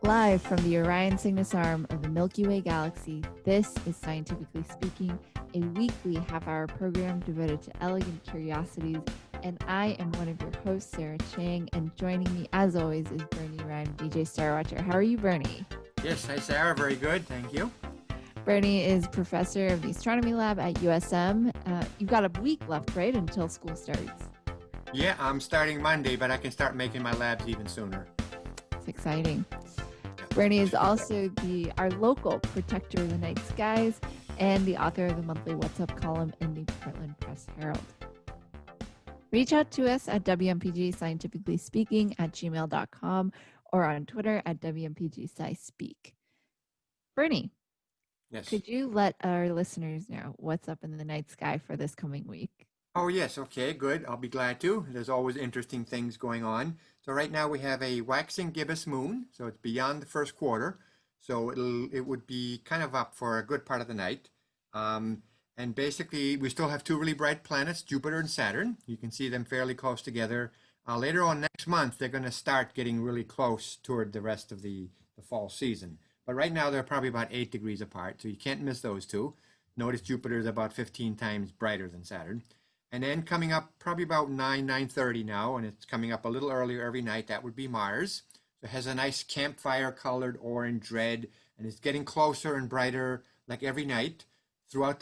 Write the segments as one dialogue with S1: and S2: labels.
S1: Live from the Orion Cygnus arm of the Milky Way galaxy, this is Scientifically Speaking, a weekly half-hour program devoted to elegant curiosities, and I am one of your hosts, Sarah Chang, and joining me, as always, is Bernie Ryan, DJ Starwatcher. How are you, Bernie?
S2: Yes, hi, Sarah. Very good. Thank you.
S1: Bernie is professor of the astronomy lab at USM. You've got a week left, right, until school starts?
S2: Yeah, I'm starting Monday, but I can start making my labs even sooner.
S1: It's exciting. Bernie is also our local protector of the night skies and the author of the monthly What's Up column in the Portland Press Herald. Reach out to us at WMPG Scientifically Speaking at gmail.com or on Twitter at WMPG Sci Speak. Bernie,
S2: Yes.
S1: could you let our listeners know what's up in the night sky for this coming week?
S2: Oh, yes. Okay, good. I'll be glad to. There's always interesting things going on. So right now we have a waxing gibbous moon, so it's beyond the first quarter. So it would be kind of up for a good part of the night. And basically, we still have two really bright planets, Jupiter and Saturn. You can see them fairly close together. Later on next month, they're going to start getting really close toward the rest of the fall season. But right now, they're probably about 8 degrees apart, so you can't miss those two. Notice Jupiter is about 15 times brighter than Saturn. And then coming up probably about 9:30 now, and it's coming up a little earlier every night, that would be Mars. So it has a nice campfire colored orange red, and it's getting closer and brighter like every night. Throughout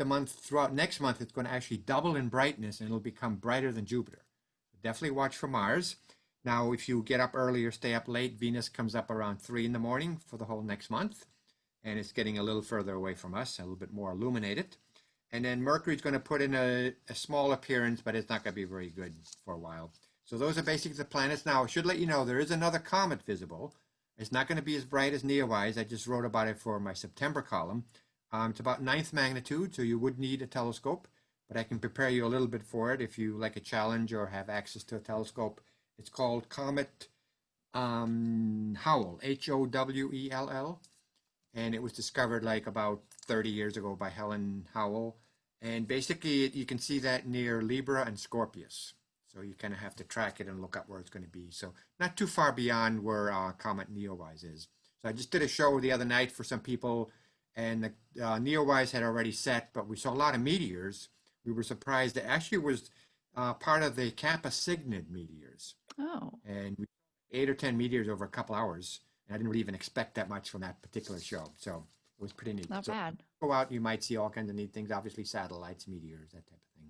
S2: next month, it's going to actually double in brightness, and it'll become brighter than Jupiter. Definitely watch for Mars. Now, if you get up early or stay up late, Venus comes up around 3 in the morning for the whole next month, and it's getting a little further away from us, a little bit more illuminated. And then Mercury's going to put in a small appearance, but it's not going to be very good for a while. So those are basically the planets. Now, I should let you know there is another comet visible. It's not going to be as bright as Neowise. I just wrote about it for my September column. It's about 9th magnitude, so you would need a telescope, but I can prepare you a little bit for it if you like a challenge or have access to a telescope. It's called Comet Howell, Howell. And it was discovered like about 30 years ago by Helen Howell. And basically, you can see that near Libra and Scorpius. So you kind of have to track it and look up where it's going to be. So not too far beyond where Comet Neowise is. So I just did a show the other night for some people, and the Neowise had already set, but we saw a lot of meteors. We were surprised. It actually was part of the Kappa Cygni meteors.
S1: Oh.
S2: And we saw 8 or 10 meteors over a couple hours. I didn't really even expect that much from that particular show. So it was pretty neat.
S1: Not bad.
S2: Go out, you might see all kinds of neat things, obviously satellites, meteors, that type of thing.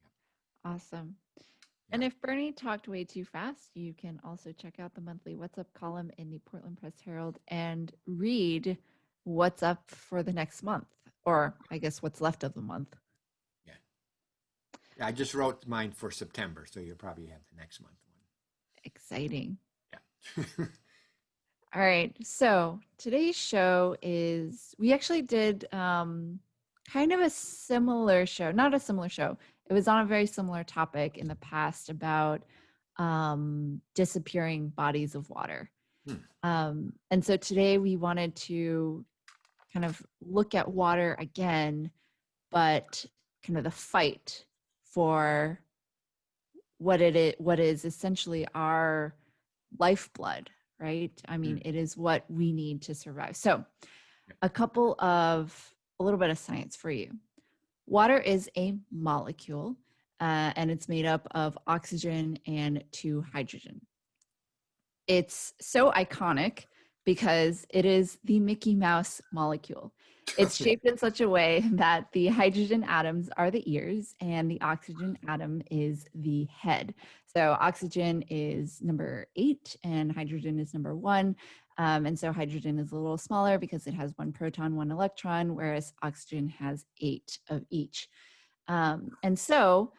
S1: Yeah. Awesome. Yeah. And if Bernie talked way too fast, you can also check out the monthly What's Up column in the Portland Press Herald and read what's up for the next month, or I guess what's left of the month.
S2: Yeah. I just wrote mine for September, so you'll probably have the next month one.
S1: Exciting.
S2: Yeah.
S1: All right, so today's show we actually did kind of a similar show, not a similar show. It was on a very similar topic in the past about disappearing bodies of water. And so today we wanted to kind of look at water again, but kind of the fight for what is essentially our lifeblood. Right? I mean, it is what we need to survive. So a little bit of science for you. Water is a molecule, and it's made up of oxygen and 2 hydrogen. It's so iconic because it is the Mickey Mouse molecule. It's shaped in such a way that the hydrogen atoms are the ears and the oxygen atom is the head. So oxygen is number 8 and hydrogen is number 1. And so hydrogen is a little smaller because it has 1 proton, 1 electron, whereas oxygen has 8 of each. And so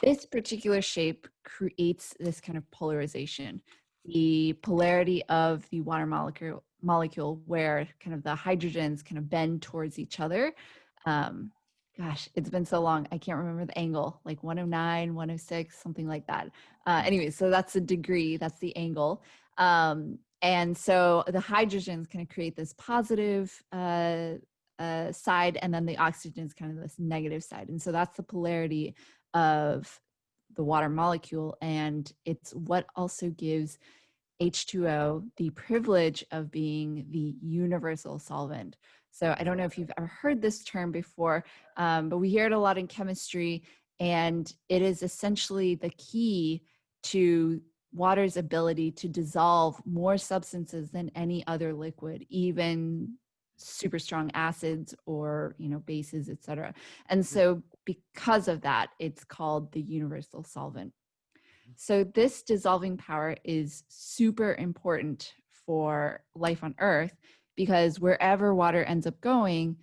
S1: this particular shape creates this kind of polarization. The polarity of the water molecule where kind of the hydrogens kind of bend towards each other. Gosh, it's been so long. I can't remember the angle, like 109, 106, something like that. Anyway, so that's the degree, that's the angle. And so the hydrogens kind of create this positive side, and then the oxygen is kind of this negative side. And so that's the polarity of the water molecule. And it's what also gives H2O the privilege of being the universal solvent. So I don't know if you've ever heard this term before, but we hear it a lot in chemistry, and it is essentially the key to water's ability to dissolve more substances than any other liquid, even super strong acids or bases, etc. And so because of that, it's called the universal solvent. So this dissolving power is super important for life on Earth because wherever water ends up going,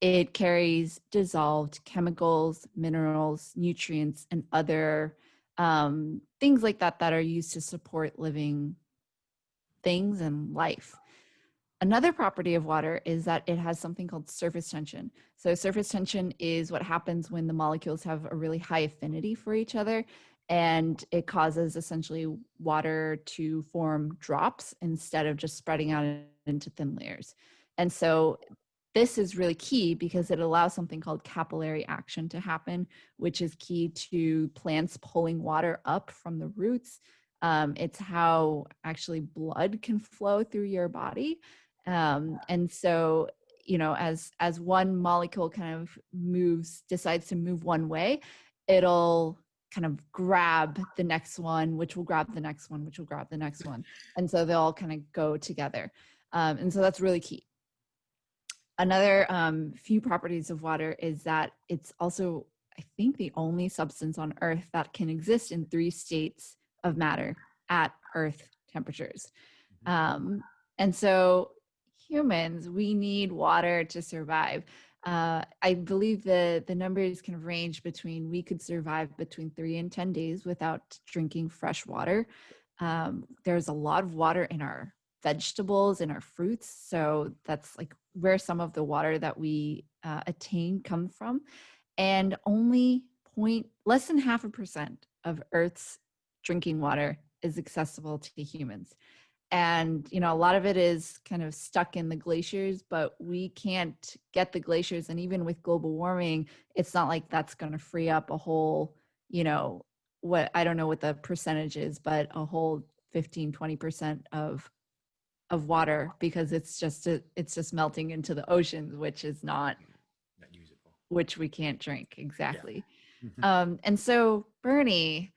S1: it carries dissolved chemicals, minerals, nutrients, and other things like that that are used to support living things and life. Another property of water is that it has something called surface tension. So surface tension is what happens when the molecules have a really high affinity for each other, and it causes essentially water to form drops instead of just spreading out into thin layers. And so this is really key because it allows something called capillary action to happen, which is key to plants pulling water up from the roots. It's how actually blood can flow through your body. And so, as one molecule kind of decides to move one way, it'll kind of grab the next one, which will grab the next one, which will grab the next one. And so they'll all kind of go together. And so that's really key. Another few properties of water is that it's also, I think, the only substance on Earth that can exist in 3 states of matter at Earth temperatures. And so humans, we need water to survive. I believe the numbers can range between, we could survive between 3 and 10 days without drinking fresh water. There's a lot of water in our vegetables and our fruits. So that's like where some of the water that we attain come from. And only less than 0.5% of Earth's drinking water is accessible to humans. And a lot of it is kind of stuck in the glaciers, but we can't get the glaciers. And even with global warming, it's not like that's going to free up a whole, what, I don't know what the percentage is, but a whole 15-20% of water, because it's just melting into the oceans, which is not
S2: usable,
S1: which we can't drink. Exactly.
S2: Yeah.
S1: And so Bernie,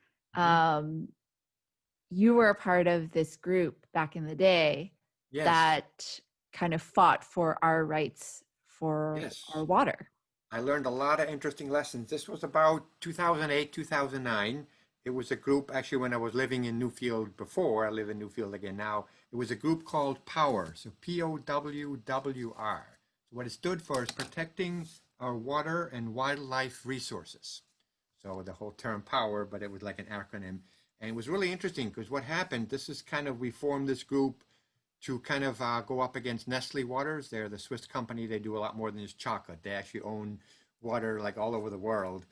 S1: you were a part of this group back in the day.
S2: Yes.
S1: That kind of fought for our rights for
S2: Yes.
S1: our water.
S2: I learned a lot of interesting lessons. This was about 2008, 2009. It was a group, actually, when I was living in Newfield before. I live in Newfield again now. It was a group called POWWR, so POWWR. So what it stood for is Protecting Our Water and Wildlife Resources. So the whole term POWWR, but it was like an acronym. And it was really interesting because what happened, this is kind of, we formed this group to kind of go up against Nestle Waters. They're the Swiss company. They do a lot more than just chocolate. They actually own water like all over the world.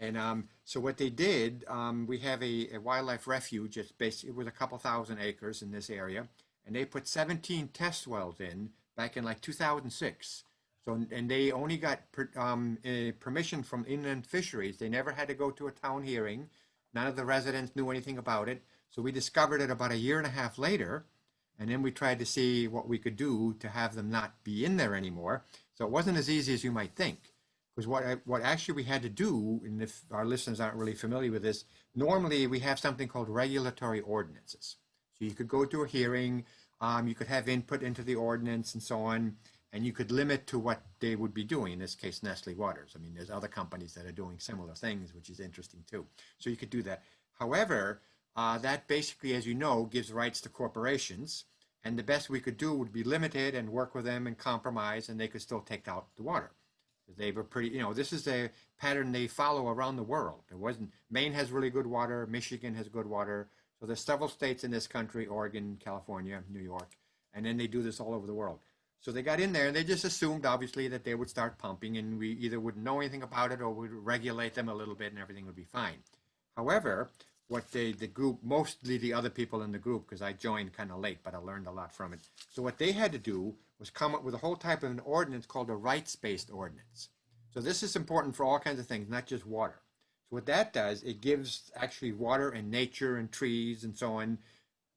S2: And so what they did, we have a wildlife refuge. It was a couple thousand acres in this area. And they put 17 test wells in back in like 2006. So, and they only got permission from inland fisheries. They never had to go to a town hearing. None of the residents knew anything about it. So we discovered it about a year and a half later. And then we tried to see what we could do to have them not be in there anymore. So it wasn't as easy as you might think. Because what actually we had to do, and if our listeners aren't really familiar with this, normally we have something called regulatory ordinances. So you could go to a hearing, you could have input into the ordinance and so on, and you could limit to what they would be doing, in this case, Nestle Waters. I mean, there's other companies that are doing similar things, which is interesting too. So you could do that. However, that basically, as you know, gives rights to corporations. And the best we could do would be limited and work with them and compromise, and they could still take out the water. They were pretty, this is a pattern they follow around the world. Maine has really good water, Michigan has good water. So there's several states in this country, Oregon, California, New York, and then they do this all over the world. So they got in there and they just assumed, obviously, that they would start pumping, and we either wouldn't know anything about it or would regulate them a little bit and everything would be fine. However, what the group, mostly the other people in the group, because I joined kind of late, but I learned a lot from it. So what they had to do was come up with a whole type of an ordinance called a rights-based ordinance. So this is important for all kinds of things, not just water. So what that does, it gives actually water and nature and trees and so on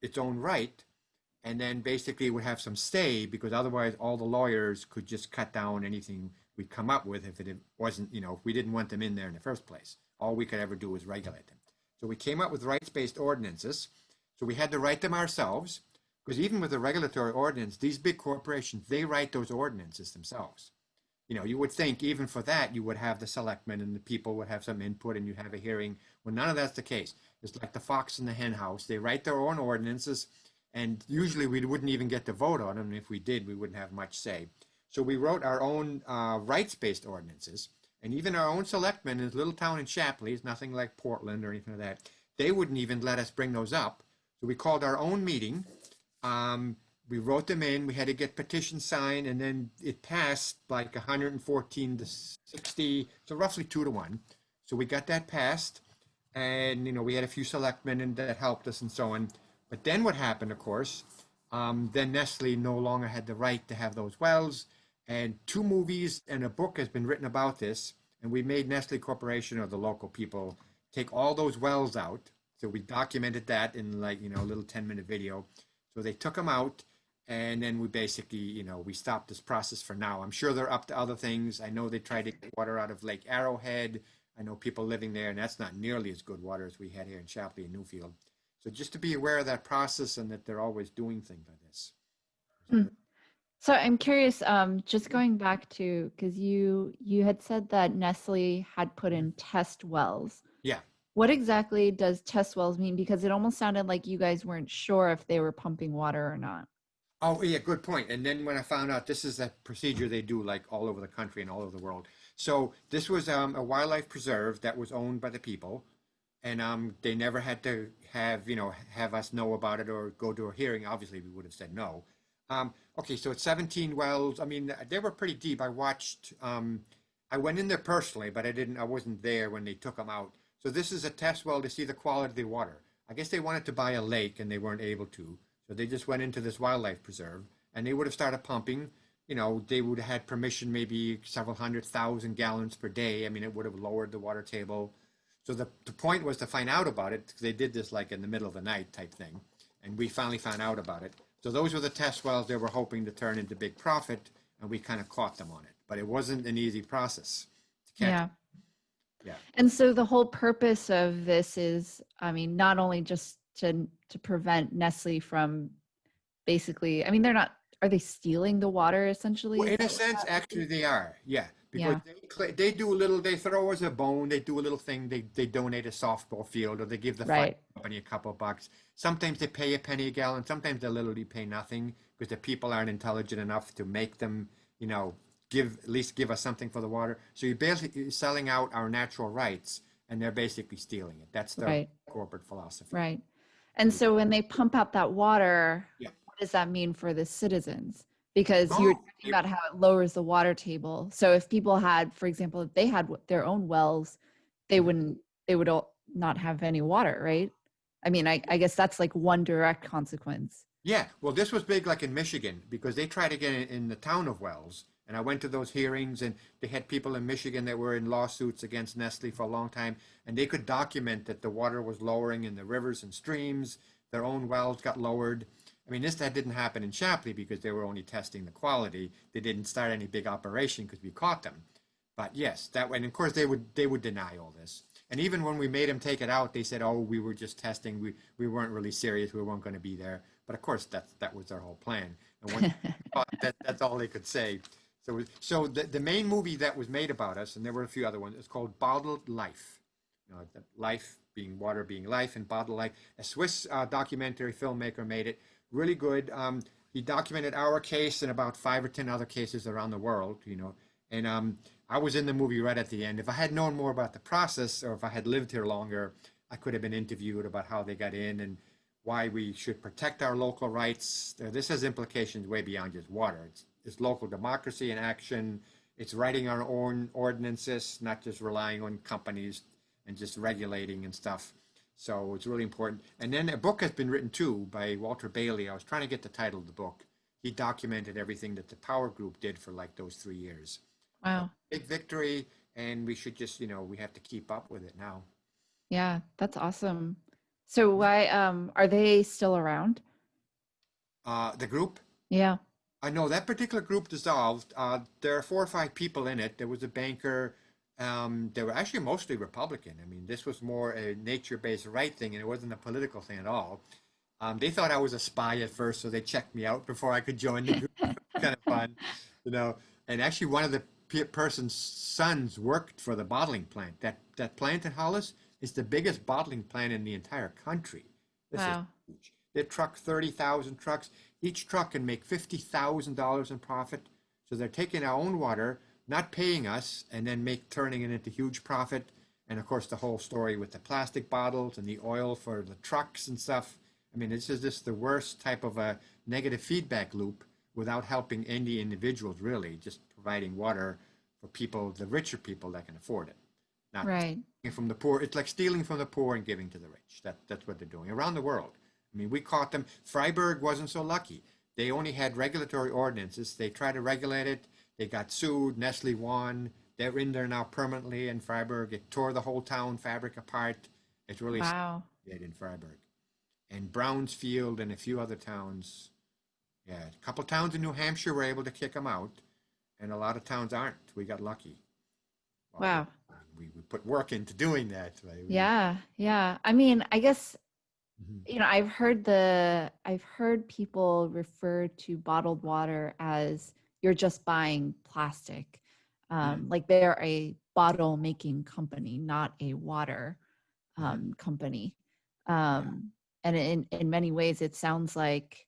S2: its own right, and then basically would have some say, because otherwise all the lawyers could just cut down anything we'd come up with if it wasn't, if we didn't want them in there in the first place. All we could ever do was regulate them. So we came up with rights-based ordinances. So we had to write them ourselves, because even with the regulatory ordinance, these big corporations, they write those ordinances themselves. You would think even for that, you would have the selectmen and the people would have some input and you have a hearing. Well, none of that's the case. It's like the fox in the hen house. They write their own ordinances, and usually we wouldn't even get to vote on them. And if we did, we wouldn't have much say. So we wrote our own rights-based ordinances, and even our own selectmen in this little town in Shapley, it's nothing like Portland or anything like that, they wouldn't even let us bring those up. So we called our own meeting. We wrote them in, we had to get petitions signed, and then it passed like 114 to 60, so roughly 2-1. So we got that passed, and we had a few selectmen and that helped us and so on. But then what happened, of course, then Nestle no longer had the right to have those wells, and 2 movies and a book has been written about this, and we made Nestle Corporation, or the local people, take all those wells out. So we documented that in like, a little 10-minute video. So they took them out, and then we basically, we stopped this process for now. I'm sure they're up to other things. I know they tried to get water out of Lake Arrowhead. I know people living there, and that's not nearly as good water as we had here in Shapley and Newfield. So just to be aware of that process and that they're always doing things like this.
S1: So I'm curious, just going back to, because you had said that Nestle had put in test wells.
S2: Yeah.
S1: What exactly does test wells mean? Because it almost sounded like you guys weren't sure if they were pumping water or not.
S2: Oh, yeah, good point. And then when I found out this is a procedure they do like all over the country and all over the world. So this was a wildlife preserve that was owned by the people. And they never had to have us know about it or go to a hearing. Obviously, we would have said no. Okay, so it's 17 wells. I mean, they were pretty deep. I watched, I went in there personally, but I wasn't there when they took them out. So this is a test well to see the quality of the water. I guess they wanted to buy a lake and they weren't able to. So they just went into this wildlife preserve and they would have started pumping. They would have had permission, maybe several 100,000 gallons per day. I mean, it would have lowered the water table. So the point was to find out about it, because they did this like in the middle of the night type thing. And we finally found out about it. So those were the test wells they were hoping to turn into big profit, and we kind of caught them on it. But it wasn't an easy process to catch.
S1: Yeah.
S2: Yeah.
S1: And so the whole purpose of this is, I mean, not only just to prevent Nestle from basically, I mean, are they stealing the water essentially?
S2: Well, in a sense, actually they are. Yeah. Because they do a little, they throw us a bone, they do a little thing, they donate a softball field, or they give the fire company a couple of bucks. Sometimes they pay a penny a gallon, sometimes they literally pay nothing, because the people aren't intelligent enough to make them, at least give us something for the water. So you're basically selling out our natural rights, and they're basically stealing it. That's their corporate philosophy.
S1: Right. And so when they pump out that water,
S2: Yeah.
S1: what does that mean for the citizens? Because you're talking about how it lowers the water table. So if people had, for example, if they had their own wells, they would not have any water, right? I mean, I guess that's like one direct consequence.
S2: Yeah, well, this was big like in Michigan, because they tried to get it in the town of Wells. And I went to those hearings, and they had people in Michigan that were in lawsuits against Nestle for a long time, and they could document that the water was lowering in the rivers and streams. Their own wells got lowered. I mean, that didn't happen in Shapley because they were only testing the quality. They didn't start any big operation because we caught them. But yes, and of course they would deny all this. And even when we made them take it out, they said, "Oh, we were just testing. We weren't really serious. We weren't going to be there." But of course, that was their whole plan. And when that's all they could say. So the main movie that was made about us, and there were a few other ones, it's called Bottled Life. Life being water, being life, and bottled life. A Swiss documentary filmmaker made it. Really good. He documented our case and about 5 or 10 other cases around the world, and I was in the movie right at the end. If I had known more about the process, or if I had lived here longer, I could have been interviewed about how they got in and why we should protect our local rights. This has implications way beyond just water. It's local democracy in action. It's writing our own ordinances, not just relying on companies and just regulating and stuff. So it's really important. And then a book has been written too by Walter Bailey. I was trying to get the title of the book. He documented everything that the POWWR group did for like those 3 years.
S1: Wow.
S2: Big victory, and we should just, we have to keep up with it now.
S1: Yeah, that's awesome. So why are they still around?
S2: The group?
S1: Yeah.
S2: I know that particular group dissolved. There are 4 or 5 people in it. There was a banker. They were actually mostly Republican. I mean, this was more a nature-based right thing, and it wasn't a political thing at all. They thought I was a spy at first, so they checked me out before I could join the group. Kind of fun, you know. And actually, one of the person's sons worked for the bottling plant. That plant in Hollis is the biggest bottling plant in the entire country. This is
S1: Wow.
S2: huge. They truck 30,000 trucks. Each truck can make $50,000 in profit. So they're taking our own water, not paying us, and then turning it into huge profit. And of course, the whole story with the plastic bottles and the oil for the trucks and stuff. I mean, this is just the worst type of a negative feedback loop without helping any individuals really, just providing water for people, the richer people that can afford it, not
S1: Right.
S2: taking from the poor. It's like stealing from the poor and giving to the rich. That's what they're doing around the world. I mean, we caught them. Freiburg wasn't so lucky. They only had regulatory ordinances. They tried to regulate it. They got sued. Nestle won. They're in there now permanently in Freiburg. It tore the whole town fabric apart. It's really
S1: Wow.
S2: sad in Freiburg. And Brownsfield and a few other towns. Yeah, a couple towns in New Hampshire were able to kick them out, and a lot of towns aren't. We got lucky. Well,
S1: Wow.
S2: we put work into doing that. Right?
S1: Yeah. Yeah. I mean, I guess
S2: Mhm.
S1: I've heard people refer to bottled water as you're just buying plastic.
S2: Mm,
S1: Like they're a bottle making company, not a water
S2: mhm.
S1: company.
S2: Yeah,
S1: And in many ways, it sounds like,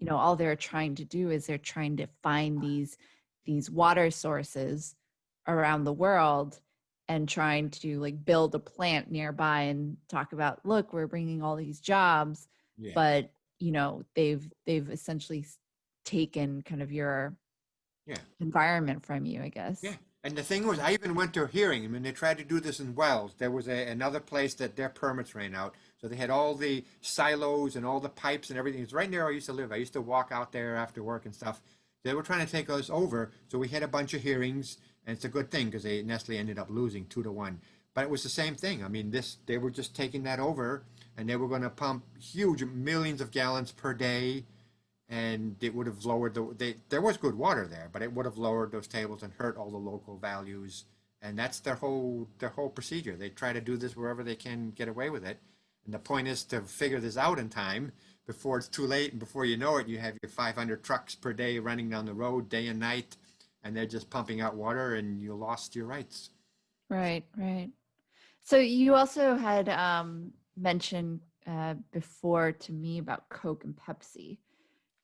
S1: all they're trying to do is they're trying to find these water sources around the world and trying to like build a plant nearby and talk about, look, we're bringing all these jobs,
S2: yeah,
S1: but they've essentially taken kind of your
S2: yeah.
S1: environment from you, I
S2: Yeah.
S1: guess.
S2: And the thing was, I even went to a hearing. I mean, they tried to do this in Wells. There was another place that their permits ran out. So they had all the silos and all the pipes and everything. It's right near where I used to live. I used to walk out there after work and stuff. They were trying to take us over. So we had a bunch of hearings, and it's a good thing because Nestle ended up losing 2-1. But it was the same thing. I mean, they were just taking that over, and they were going to pump huge millions of gallons per day, and it would have lowered there was good water there, but it would have lowered those tables and hurt all the local values. And that's their whole procedure. They try to do this wherever they can get away with it. And the point is to figure this out in time before it's too late, and before you know it, you have your 500 trucks per day running down the road day and night, and they're just pumping out water, and you lost your rights.
S1: Right, right. So you also had mentioned before to me about Coke and Pepsi.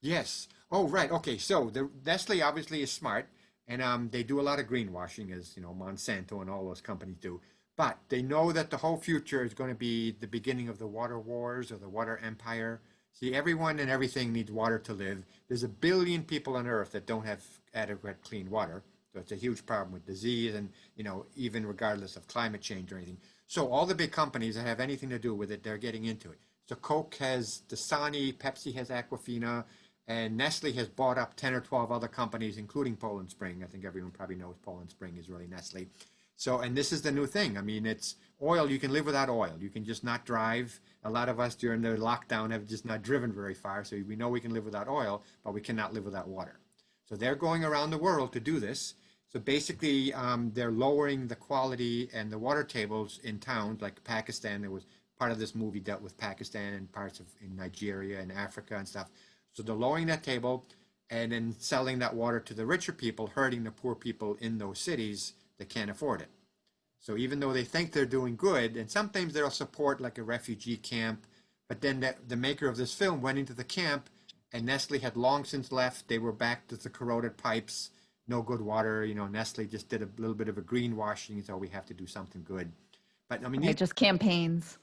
S2: Yes. Oh, right. Okay. So the Nestle obviously is smart, and they do a lot of greenwashing, as you know, Monsanto and all those companies do. But they know that the whole future is going to be the beginning of the water wars or the water empire. See, everyone and everything needs water to live. There's a billion people on Earth that don't have adequate clean water. So it's a huge problem with disease and, even regardless of climate change or anything. So all the big companies that have anything to do with it, they're getting into it. So Coke has Dasani, Pepsi has Aquafina, and Nestle has bought up 10 or 12 other companies, including Poland Spring. I think everyone probably knows Poland Spring is really Nestle. So, and this is the new thing. I mean, it's oil. You can live without oil. You can just not drive. A lot of us during the lockdown have just not driven very far. So we know we can live without oil, but we cannot live without water. So they're going around the world to do this. So basically, they're lowering the quality and the water tables in towns like Pakistan. There was part of this movie dealt with Pakistan and parts of in Nigeria and Africa and stuff. So they're lowering that table and then selling that water to the richer people, hurting the poor people in those cities that can't afford it. So even though they think they're doing good, and sometimes they'll support like a refugee camp, but then the maker of this film went into the camp, and Nestle had long since left. They were back to the corroded pipes, no good water. Nestle just did a little bit of a greenwashing, so we have to do something good. But I mean,
S1: Right, just campaigns.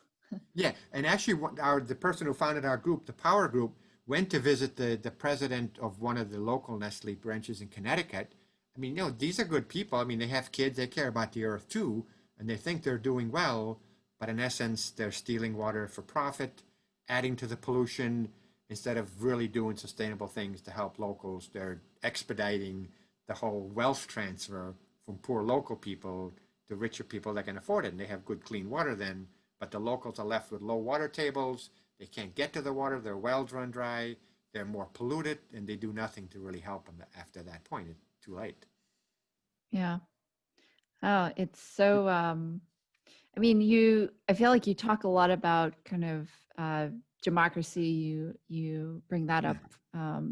S2: yeah, and actually, the person who founded our group, the POWWR Group, went to visit the president of one of the local Nestle branches in Connecticut. I mean, these are good people. I mean, they have kids, they care about the earth too, and they think they're doing well, but in essence, they're stealing water for profit, adding to the pollution instead of really doing sustainable things to help locals. They're expediting the whole wealth transfer from poor local people to richer people that can afford it, and they have good, clean water then, but the locals are left with low water tables. They can't get to the water. Their wells run dry. They're more polluted, and they do nothing to really help them after that point. It's too late.
S1: Yeah. Oh, it's so I mean, I feel like you talk a lot about kind of democracy. You bring that
S2: Yeah,
S1: up.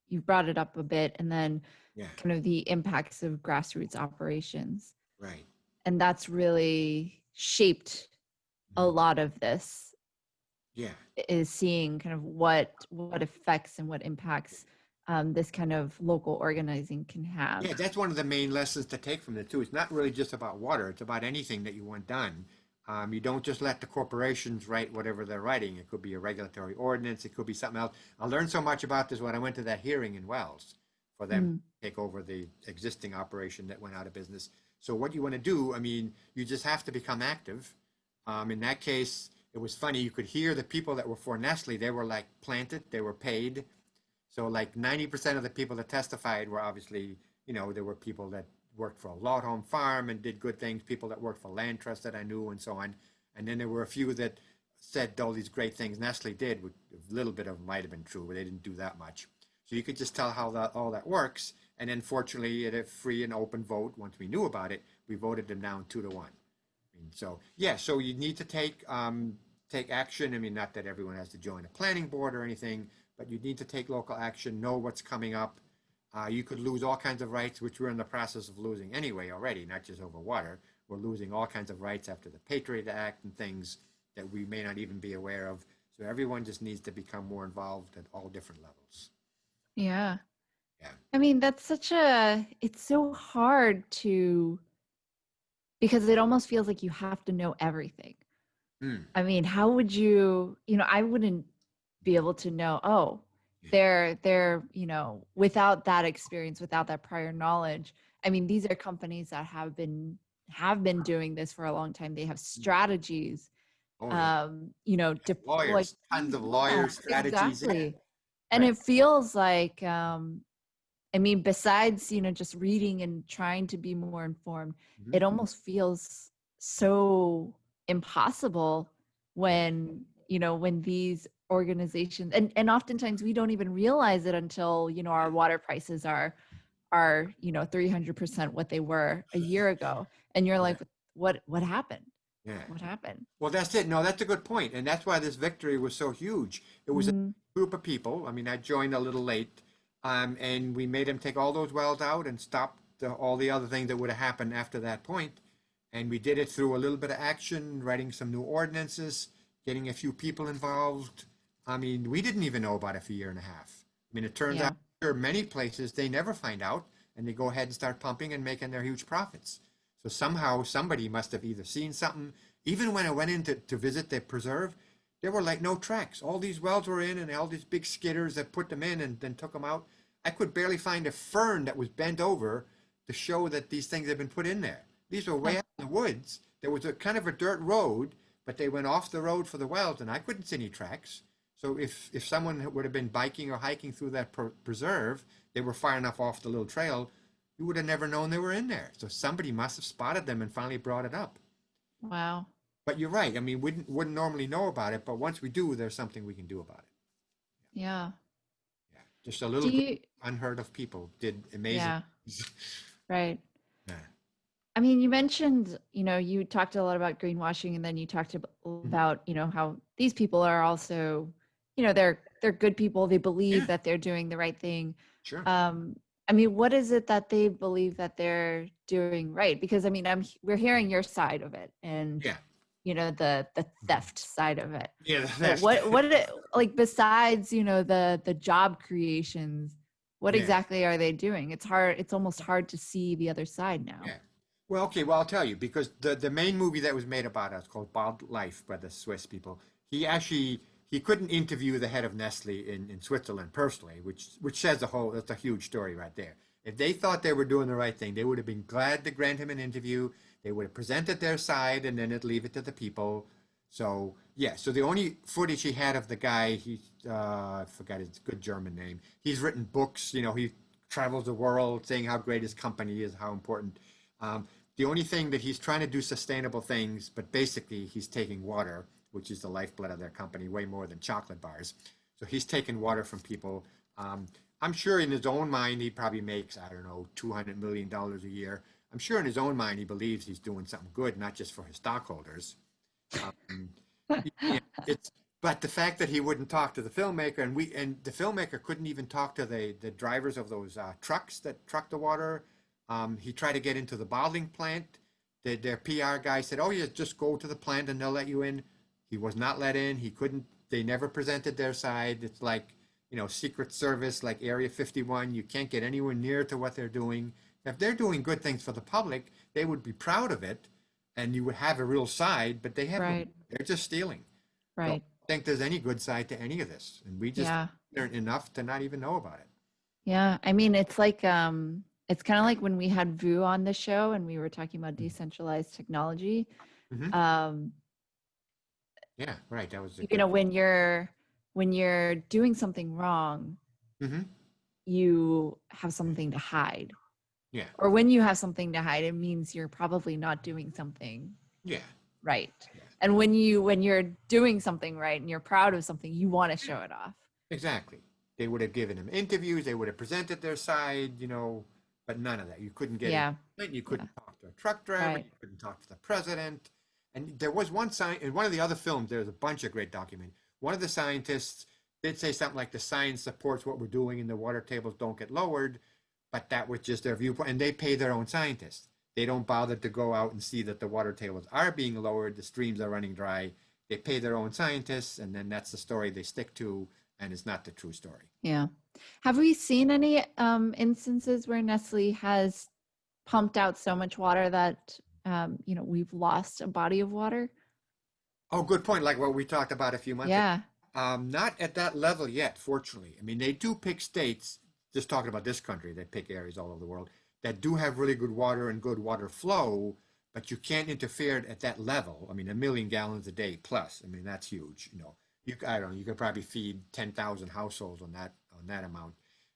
S1: You brought it up a bit, and then
S2: yeah,
S1: kind of the impacts of grassroots operations.
S2: right.
S1: And that's really shaped a
S2: Mhm.
S1: lot of this,
S2: Yeah,
S1: is seeing kind of what effects and what impacts this kind of local organizing can have.
S2: yeah. That's one of the main lessons to take from it too. It's not really just about water. It's about anything that you want done. You don't just let the corporations write whatever they're writing. It could be a regulatory ordinance. It could be something else. I learned so much about this when I went to that hearing in Wells for them
S1: Mm,
S2: to take over the existing operation that went out of business. So what you want to do, I mean, you just have to become active. In that case, it was funny. You could hear the people that were for Nestle. They were like planted. They were paid. So like 90% of the people that testified were obviously, there were people that worked for a lot home farm and did good things, people that worked for land trust that I knew and so on. And then there were a few that said all these great things Nestle did, which a little bit of them might have been true, but they didn't do that much. So you could just tell how all that works. And then fortunately, at a free and open vote, once we knew about it, we voted them down 2-1. I mean, so yeah, so you need to take action. I mean, not that everyone has to join a planning board or anything, but you need to take local action, know what's coming up. You could lose all kinds of rights, which we're in the process of losing anyway already, not just over water. We're losing all kinds of rights after the Patriot Act and things that we may not even be aware of. So everyone just needs to become more involved at all different levels.
S1: yeah.
S2: Yeah.
S1: I mean, it's so hard because it almost feels like you have to know everything.
S2: Mm.
S1: I mean, how would I wouldn't be able to know, oh,
S2: Yeah.
S1: they're, without that experience, without that prior knowledge. I mean, these are companies that have been doing this for a long time. They have strategies,
S2: Oh yeah.
S1: like,
S2: Lawyers, tons of
S1: yeah,
S2: lawyers, strategies. Yeah.
S1: exactly. And
S2: Right.
S1: it feels like, I mean, besides, just reading and trying to be more informed,
S2: Mhm.
S1: it almost feels so impossible
S2: Yeah.
S1: when these organizations, and oftentimes we don't even realize it until, our water prices are 300% what they were a year ago. And you're
S2: Yeah.
S1: like, what happened?
S2: Yeah.
S1: What happened?
S2: Well, that's it. No, that's a good point, and that's why this victory was so huge. It was a
S1: Mm,
S2: group of people. I mean, I joined a little late, and we made them take all those wells out and stop all the other things that would have happened after that point. And we did it through a little bit of action, writing some new ordinances, getting a few people involved. I mean, we didn't even know about it for a year and a half. I mean, it turns out
S1: yeah.
S2: there are many places they never find out, and they go ahead and start pumping and making their huge profits. So somehow somebody must have either seen something. Even when I went in to visit the preserve, there were like no tracks. All these wells were in, and all these big skidders that put them in and then took them out. I could barely find a fern that was bent over to show that these things had been put in there. These were way
S1: Huh.
S2: out in the woods. There was a kind of a dirt road, but they went off the road for the wells, and I couldn't see any tracks. So if someone would have been biking or hiking through that preserve, they were far enough off the little trail, you would have never known they were in there. So somebody must have spotted them and finally brought it up.
S1: Wow.
S2: But you're right. I mean, we wouldn't normally know about it, but once we do, there's something we can do about it.
S1: Yeah.
S2: Yeah. Just a
S1: Do
S2: little group
S1: you
S2: of unheard of people did amazing
S1: Yeah,
S2: things.
S1: right.
S2: Yeah.
S1: I mean, you mentioned, you talked a lot about greenwashing, and then you talked
S2: Mhm.
S1: about, how these people are also, they're good people. They believe
S2: Yeah,
S1: that they're doing the right thing.
S2: sure.
S1: Um, I mean, what is it that they believe that they're doing right? Because I mean, we're hearing your side of it, and
S2: Yeah.
S1: the
S2: Mhm.
S1: theft side of it.
S2: Yeah,
S1: But
S2: that's
S1: what did it like besides, the job creations? What
S2: yeah.
S1: exactly are they doing? It's almost hard to see the other side now.
S2: Yeah. Well, okay, well, I'll tell you because the main movie that was made about us called Bald Life by the Swiss people, he couldn't interview the head of Nestle in Switzerland personally, which says that's a huge story right there. If they thought they were doing the right thing, they would have been glad to grant him an interview. They would have presented their side and then it'd leave it to the people. So yeah, so the only footage he had of the guy, I forgot his good German name. He's written books, he travels the world saying how great his company is, how important. Um, the only thing that he's trying to do sustainable things, but basically he's taking water, which is the lifeblood of their company, way more than chocolate bars. So he's taking water from people. Um, I'm sure in his own mind he probably makes, I don't know, $200 million a year. I'm sure in his own mind he believes he's doing something good, not just for his stockholders. Um, yeah, it's but the fact that he wouldn't talk to the filmmaker, and the filmmaker couldn't even talk to the drivers of those trucks that truck the water. He tried to get into the bottling plant. Their PR guy said, "Oh, yeah, just go to the plant and they'll let you in." He was not let in. He couldn't. They never presented their side. It's like, Secret Service, like Area 51. You can't get anywhere near to what they're doing. If they're doing good things for the public, they would be proud of it, and you would have a real side. But they have no.
S1: Right.
S2: They're just stealing. So I
S1: Right.
S2: don't think there's any good side to any of this, and we just
S1: Yeah.
S2: learned enough to not even know about it.
S1: Yeah. I mean, it's like, it's kind of like when we had Vu on the show and we were talking about decentralized technology.
S2: Hmm.
S1: Um,
S2: Yeah, right. That was a
S1: you
S2: good.
S1: know, when you're doing something wrong,
S2: Hmm.
S1: you have something to hide.
S2: Yeah,
S1: Or when you have something to hide, it means you're probably not doing something
S2: yeah,
S1: right.
S2: yeah.
S1: And when you're doing something right and you're proud of something, you want to show it off.
S2: Exactly. They would have given him interviews. They would have presented their side, but none of that. You couldn't get in.
S1: Yeah.
S2: You
S1: Yeah.
S2: couldn't talk to a truck driver.
S1: Right.
S2: You couldn't talk to the president. And there was one sign in one of the other films. There's a bunch of great documents. One of the scientists did say something like the science supports what we're doing and the water tables don't get lowered, but that was just their viewpoint. And they pay their own scientists. They don't bother to go out and see that the water tables are being lowered, the streams are running dry. They pay their own scientists, and then that's the story they stick to, and it's not the true story.
S1: Yeah. Have we seen any instances where Nestle has pumped out so much water that we've lost a body of water?
S2: Oh, good point. Like what we talked about a few months ago.
S1: Yeah.
S2: Not at that level yet, fortunately. I mean, they do pick states, just talking about this country, they pick areas all over the world that do have really good water and good water flow, but you can't interfere at that level. I mean, 1 million gallons a day plus. I mean, that's huge. I don't know, you could probably feed 10,000 households on that amount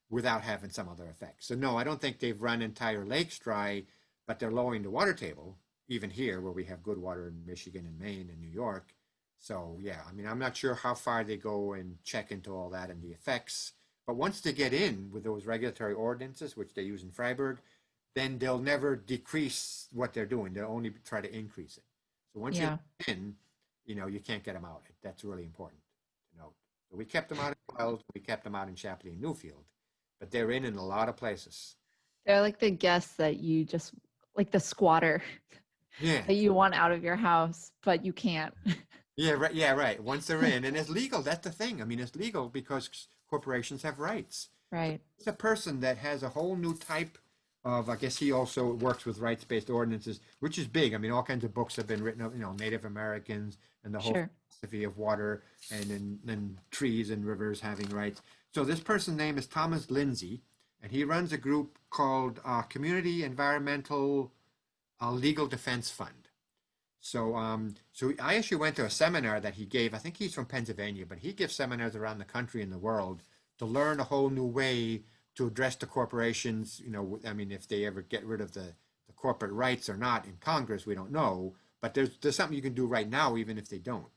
S2: without having some other effect. So no, I don't think they've run entire lakes dry, but they're lowering the water table, even here where we have good water in Michigan and Maine and New York. So yeah, I mean, I'm not sure how far they go and check into all that and the effects. But once they get in with those regulatory ordinances, which they use in Freiburg, then they'll never decrease what they're doing. They'll only try to increase it. So once you're
S1: Yeah.
S2: in, you can't get them out. That's really important to note. So we kept them out in Wells, we kept them out in Shapley and Newfield, but they're in a lot of places.
S1: They're like the guests that you just like the squatter
S2: Yeah.
S1: that you want out of your house, but you can't.
S2: Yeah, right. Yeah, right. Once they're in, and it's legal. That's the thing. I mean, it's legal because corporations have rights.
S1: Right.
S2: It's a person that has a whole new type of. I guess he also works with rights-based ordinances, which is big. I mean, all kinds of books have been written of, Native Americans and the whole
S1: Sure.
S2: philosophy of water and trees and rivers having rights. So this person's name is Thomas Lindsay, and he runs a group called Community Environmental Legal Defense Fund. So I actually went to a seminar that he gave. I think he's from Pennsylvania, but he gives seminars around the country and the world to learn a whole new way to address the corporations. I mean, if they ever get rid of the corporate rights or not in Congress, we don't know. But there's something you can do right now, even if they don't.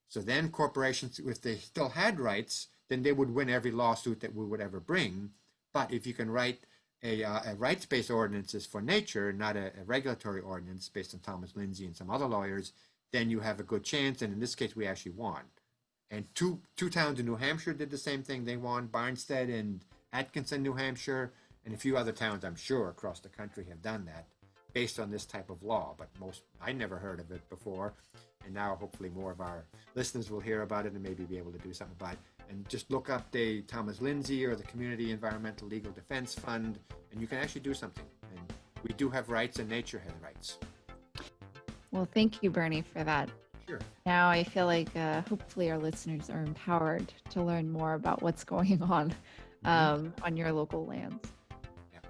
S2: So then corporations, if they still had rights, then they would win every lawsuit that we would ever bring. But if you can write a rights-based ordinances for nature, not a regulatory ordinance based on Thomas Lindsay and some other lawyers, then you have a good chance. And in this case, we actually won. And two towns in New Hampshire did the same thing. They won. Barnstead and Atkinson, New Hampshire, and a few other towns, I'm sure, across the country have done that based on this type of law. But I never heard of it before. And now hopefully more of our listeners will hear about it and maybe be able to do something about it. And just look up the Thomas Lindsay or the Community Environmental Legal Defense Fund, and you can actually do something. And we do have rights, and nature has rights.
S1: Well, thank you, Bernie, for that.
S2: Sure.
S1: Now I feel like hopefully our listeners are empowered to learn more about what's going on your local lands.
S2: Yep.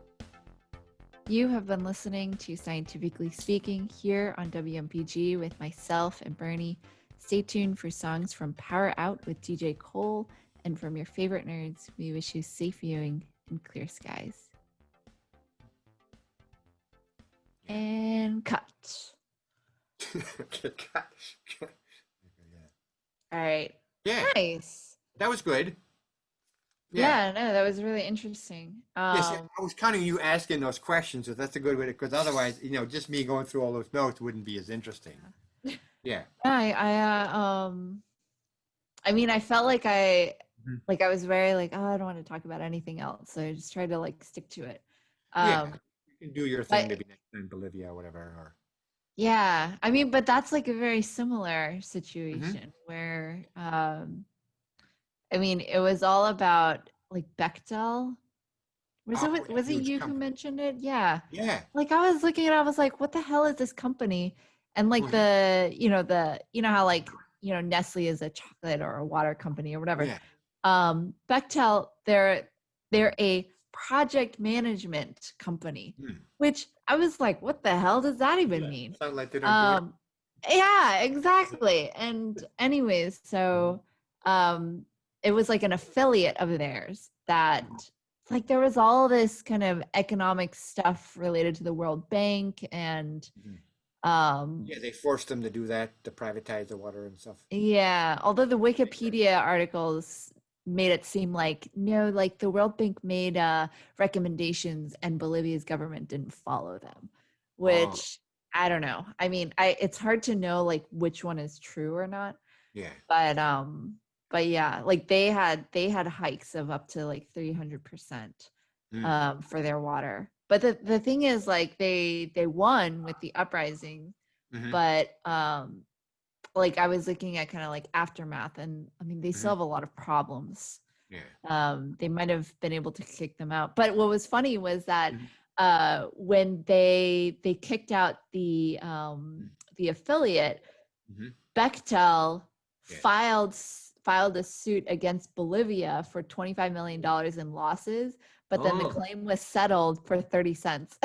S1: You have been listening to Scientifically Speaking here on WMPG with myself and Bernie. Stay tuned for songs from Power Out with DJ Cole, and from your favorite nerds, we wish you safe viewing and clear skies. And cut.
S2: Okay, got-
S1: All right.
S2: Yeah,
S1: Nice.
S2: that was good. Yeah.
S1: Yeah, no, that was really interesting.
S2: Yes, I was counting you asking those questions, so that's a good way to, because otherwise, just me going through all those notes wouldn't be as interesting. Yeah.
S1: I mean, I felt like I
S2: Mhm.
S1: like I was very like, oh, I don't want to talk about anything else. So I just tried to like stick to it.
S2: Yeah.
S1: Um,
S2: You can do your thing
S1: but
S2: maybe next time, Bolivia or whatever. Or
S1: yeah, I mean, but that's like a very similar
S2: hmm
S1: situation where I mean, it was all about like Bechtel. Was
S2: Oh,
S1: it
S2: that
S1: was it
S2: huge
S1: you who
S2: company.
S1: mentioned it? Yeah.
S2: Yeah.
S1: Like I was looking at it, I was like, what the hell is this company? And like
S2: Mhm.
S1: you know how like, Nestle is a chocolate or a water company or whatever.
S2: Yeah.
S1: Bechtel, they're a project management company,
S2: Hmm.
S1: which I was like, what the hell does that even
S2: Yeah.
S1: mean?
S2: Sound like they don't do it.
S1: Um, yeah, exactly. And anyways,
S2: Mhm.
S1: so it was like an affiliate of theirs that like there was all this kind of economic stuff related to the World Bank and
S2: Mhm.
S1: um
S2: Yeah, they forced them to do that, to privatize the water and stuff.
S1: yeah, although the Wikipedia articles made it seem like no, like the World Bank made recommendations and Bolivia's government didn't follow them,
S2: Oh,
S1: which I don't know. I mean, I it's hard to know like which one is true or not,
S2: yeah.
S1: but yeah, like they had hikes of up to like 300%
S2: Mm.
S1: for their water. But the thing is like they won with the uprising,
S2: hmm
S1: but like I was looking at kind of like aftermath, and I mean they still
S2: hmm
S1: have a lot of problems.
S2: Yeah.
S1: They might have been able to kick them out, but what was funny was that
S2: hmm
S1: when they kicked out the affiliate,
S2: hmm
S1: Bechtel
S2: Yeah.
S1: filed a suit against Bolivia for $25 million in losses, but then the
S2: Oh,
S1: claim was settled for 30 cents.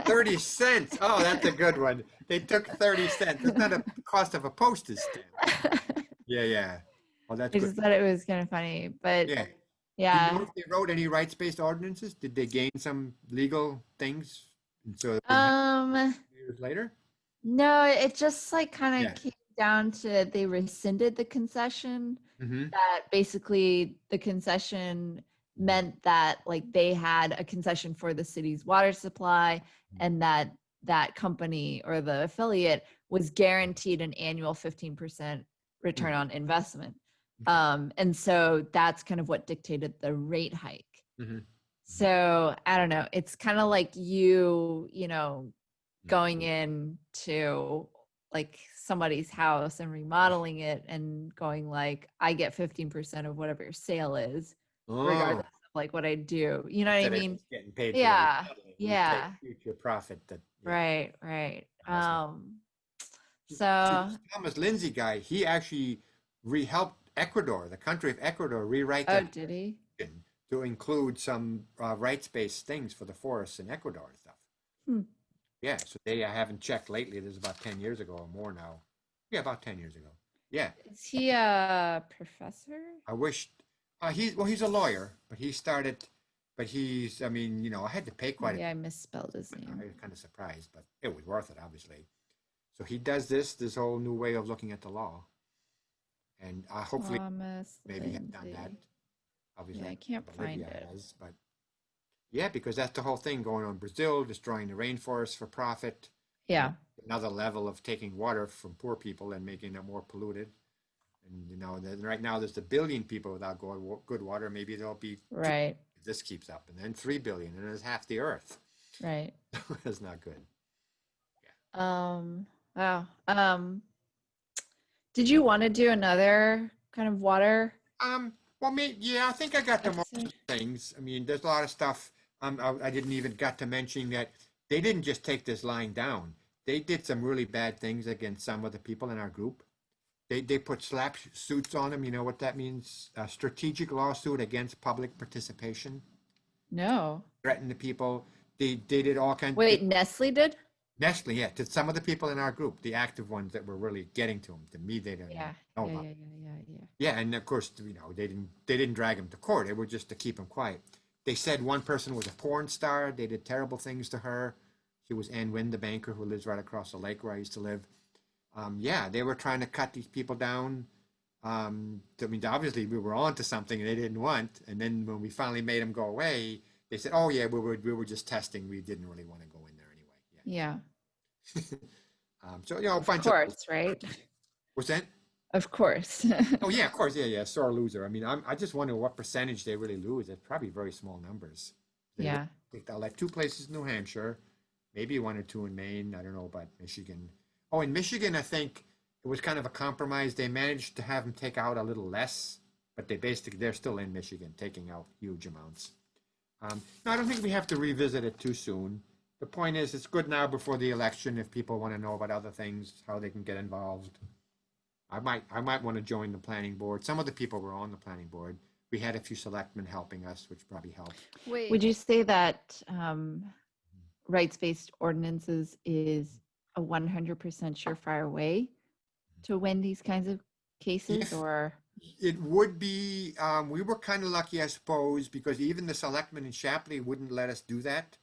S2: 30 cents. Oh, that's a good one. They took 30 cents. That's not a cost of a postage stamp. Yeah, yeah. Oh, that's
S1: I
S2: good.
S1: just thought it was kind of funny, but
S2: Yeah. Do you know
S1: yeah.
S2: if they wrote any rights-based ordinances? Did they gain some legal things? And so it wouldn't happen
S1: Um,
S2: years later?
S1: no, it just like kind of
S2: Yeah.
S1: came down to they rescinded the concession.
S2: hmm
S1: That basically the concession meant that like they had a concession for the city's water supply, and that company or the affiliate was guaranteed an annual 15% return on investment.
S2: Okay.
S1: And so that's kind of what dictated the rate hike.
S2: hmm
S1: So I don't know. It's kind of like you going in to like somebody's house and remodeling it and going like, I get 15% of whatever your sale is,
S2: Oh,
S1: regardless of like what I do. You know what I
S2: instead of
S1: mean?
S2: just getting paid for the
S1: Yeah.
S2: remodeling, you take
S1: Yeah.
S2: future profit that, yeah,
S1: Right. Right.
S2: that's not. See,
S1: So,
S2: this Thomas Lindsay guy, he actually helped Ecuador, the country of Ecuador, rewrite
S1: oh,
S2: their
S1: did he?
S2: constitution to include some rights-based things for the forests in Ecuador and stuff.
S1: Hmm.
S2: Yeah, so I haven't checked lately. This is about 10 years ago or more now. Yeah, about 10 years ago. Yeah,
S1: Is he a professor?
S2: I wish, he's a lawyer, but I mean, I had to pay quite a
S1: Maybe I
S2: bit.
S1: misspelled his
S2: I
S1: name.
S2: was kind of surprised, but it was worth it, obviously. So he does this whole new way of looking at the law. And hopefully
S1: Thomas
S2: maybe have done that.
S1: Lindsay.
S2: Obviously,
S1: Yeah,
S2: I
S1: I
S2: don't
S1: can't
S2: think
S1: find
S2: Bolivia
S1: it.
S2: has, but yeah, because that's the whole thing going on in Brazil, destroying the rainforest for profit. And
S1: Yeah.
S2: another level of taking water from poor people and making it more polluted. And then right now there's a billion people without good water. Maybe there'll be two
S1: Right.
S2: if this keeps up, and then 3 billion, and there's half the earth.
S1: Right.
S2: That's not good.
S1: Um, wow. Did you want to do another kind of water
S2: Well, yeah, I think I got to most of
S1: episode?
S2: the things. I mean, there's a lot of stuff. I didn't even got to mention that they didn't just take this line down. They did some really bad things against some of the people in our group. They put slap suits on them. You know what that means? A strategic lawsuit against public participation.
S1: No.
S2: Threatened the people. They did all kinds.
S1: Wait, Nestle did?
S2: Nestle, yeah, to some of the people in our group, the active ones that were really getting to them. To me, they didn't even
S1: Yeah.
S2: know
S1: Yeah,
S2: about.
S1: yeah, yeah, yeah, yeah.
S2: Yeah, and of course, they didn't drag him to court. It was just to keep him quiet. They said one person was a porn star. They did terrible things to her. She was Ann Wynn, the banker who lives right across the lake where I used to live. Yeah, they were trying to cut these people down. I mean, obviously we were on to something they didn't want. And then when we finally made them go away, they said, "Oh yeah, we were just testing. We didn't really want to go in there anyway."
S1: Yeah.
S2: Yeah. So you know, a
S1: Of
S2: bunch of
S1: course, right?
S2: what's that?
S1: Of course.
S2: Oh yeah, of course, yeah, yeah, sore loser. I mean, I just wonder what percentage they really lose. It's probably very small numbers. They
S1: Yeah.
S2: they'll like two places in New Hampshire, maybe one or two in Maine. I don't know about Michigan. Oh, in Michigan, I think it was kind of a compromise. They managed to have them take out a little less, but they're still in Michigan taking out huge amounts. No, I don't think we have to revisit it too soon. The point is, it's good now before the election if people want to know about other things, how they can get involved. I might want to join the planning board. Some of the people were on the planning board. We had a few selectmen helping us, which probably helped.
S1: Would
S3: Wait,
S1: you say that rights-based ordinances is a 100% surefire way to win these kinds of cases,
S2: If
S1: or?
S2: it would be, we were kind of lucky, I suppose, because even the selectmen in Shapley wouldn't let us do that.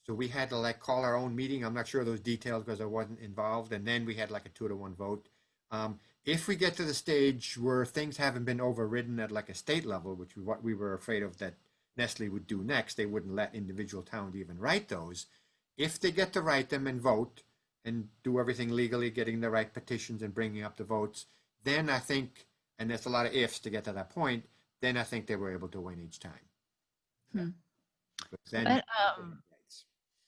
S2: So we had to like call our own meeting. I'm not sure of those details because I wasn't involved. And then we had like a 2-to-1 vote. If we get to the stage where things haven't been overridden at like a state level, which is what we were afraid of that Nestle would do next, they wouldn't let individual towns even write those. If they get to write them and vote and do everything legally, getting the right petitions and bringing up the votes, then I think, and there's a lot of ifs to get to that point, then I think they were able to win each time.
S1: Hmm.
S2: Because then,
S1: But,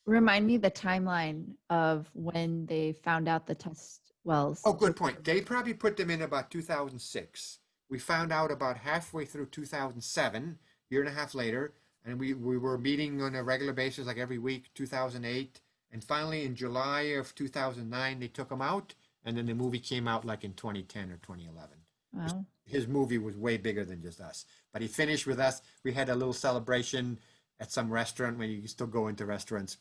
S1: remind me the timeline of when they found out the test wells.
S2: oh, good point. They probably put them in about 2006. We found out about halfway through 2007, year and a half later, and we were meeting on a regular basis, like every week, 2008. And finally, in July of 2009, they took them out, and then the movie came out like in 2010 or 2011.
S1: Wow.
S2: His movie was way bigger than just us, but he finished with us. We had a little celebration at some restaurant when you still go into restaurants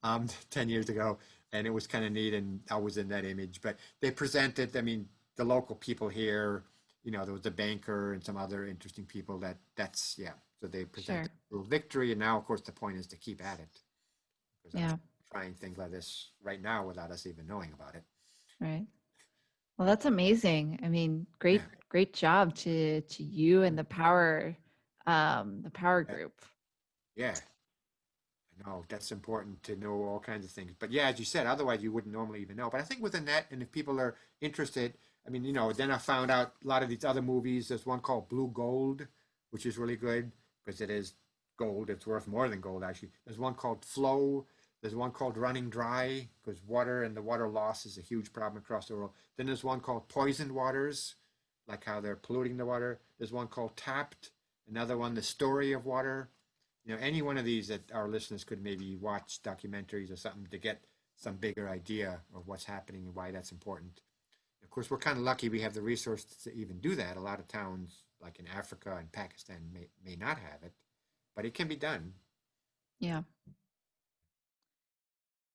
S2: 10 years ago, and it was kind of neat, and I was in that image. But they presented, I mean, the local people here, you know, there was a banker and some other interesting people that's, yeah. So they presented a little victory, and now, of course, the point is to keep at it. Because
S1: Yeah.
S2: I'm trying things like this right now without us even knowing about it.
S1: Right. Well, that's amazing. I mean, great,
S2: Yeah.
S1: great job to you and the POWWR
S2: Yeah.
S1: group.
S2: Yeah. No, that's important to know all kinds of things. But yeah, as you said, otherwise you wouldn't normally even know. But I think with the net, and if people are interested, I mean, you know, then I found out a lot of these other movies. There's one called Blue Gold, which is really good because it is gold. It's worth more than gold, actually. There's one called Flow. There's one called Running Dry because water and the water loss is a huge problem across the world. Then there's one called Poisoned Waters, like how they're polluting the water. There's one called Tapped. Another one, The Story of Water. You know, any one of these that our listeners could maybe watch documentaries or something to get some bigger idea of what's happening and why that's important. Of course, we're kind of lucky we have the resources to even do that. A lot of towns, like in Africa and Pakistan, may not have it, but it can be done.
S1: Yeah.